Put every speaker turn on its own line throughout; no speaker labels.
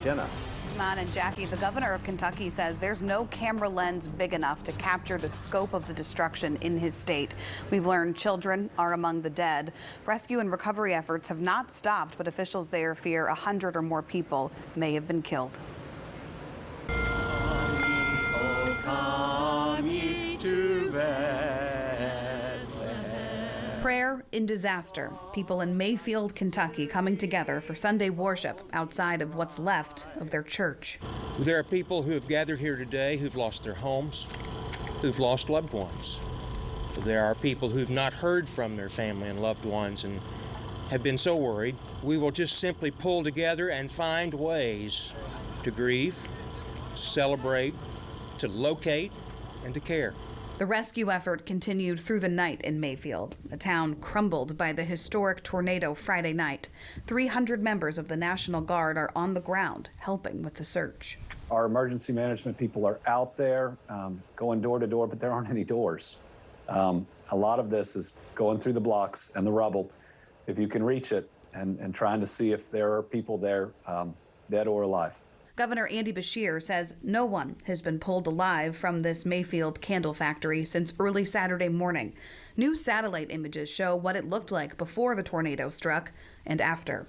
Jenna.
Mon and Jackie, the governor of Kentucky says there's no camera lens big enough to capture the scope of the destruction in his state. We've learned children are among the dead. Rescue and recovery efforts have not stopped, but officials there fear 100 or more people may have been killed. Prayer in disaster. People in Mayfield, Kentucky coming together for Sunday worship outside of what's left of their church.
There are people who have gathered here today who've lost their homes, who've lost loved ones. There are people who've not heard from their family and loved ones and have been so worried. We will just simply pull together and find ways to grieve, to celebrate, to locate, and to care.
The rescue effort continued through the night in Mayfield, a town crumbled by the historic tornado Friday night. 300 members of the National Guard are on the ground helping with the search.
Our emergency management people are out there going door to door, but there aren't any doors. A lot of this is going through the blocks and the rubble, if you can reach it, and trying to see if there are people there, dead or alive.
Governor Andy Beshear says no one has been pulled alive from this Mayfield candle factory since early Saturday morning. New satellite images show what it looked like before the tornado struck and after.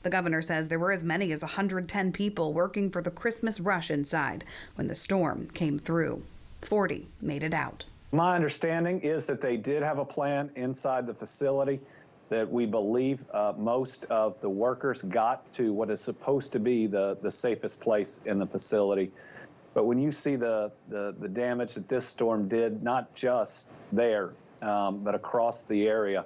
The governor says there were as many as 110 people working for the Christmas rush inside when the storm came through. 40 made it out.
My understanding is that they did have a plan inside the facility, that we believe most of the workers got to what is supposed to be the safest place in the facility. But when you see the damage that this storm did, not just there, but across the area,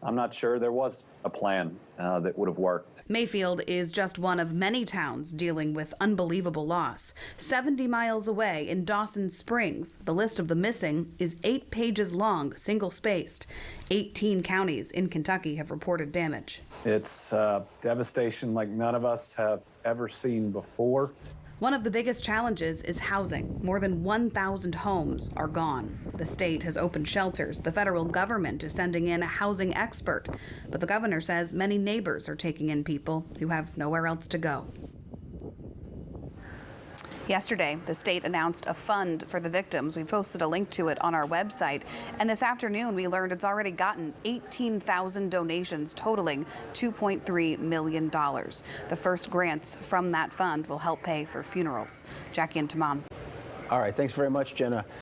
I'm not sure there was a plan that would have worked.
Mayfield is just one of many towns dealing with unbelievable loss. 70 miles away in Dawson Springs, the list of the missing is 8 pages long, single-spaced. 18 counties in Kentucky have reported damage.
It's devastation like none of us have ever seen before.
One of the biggest challenges is housing. More than 1,000 homes are gone. The state has opened shelters. The federal government is sending in a housing expert. But the governor says many neighbors are taking in people who have nowhere else to go. Yesterday, the state announced a fund for the victims. We posted a link to it on our website. And this afternoon, we learned it's already gotten 18,000 donations totaling $2.3 million. The first grants from that fund will help pay for funerals. Jackie and Tamon.
All right, thanks very much, Jenna.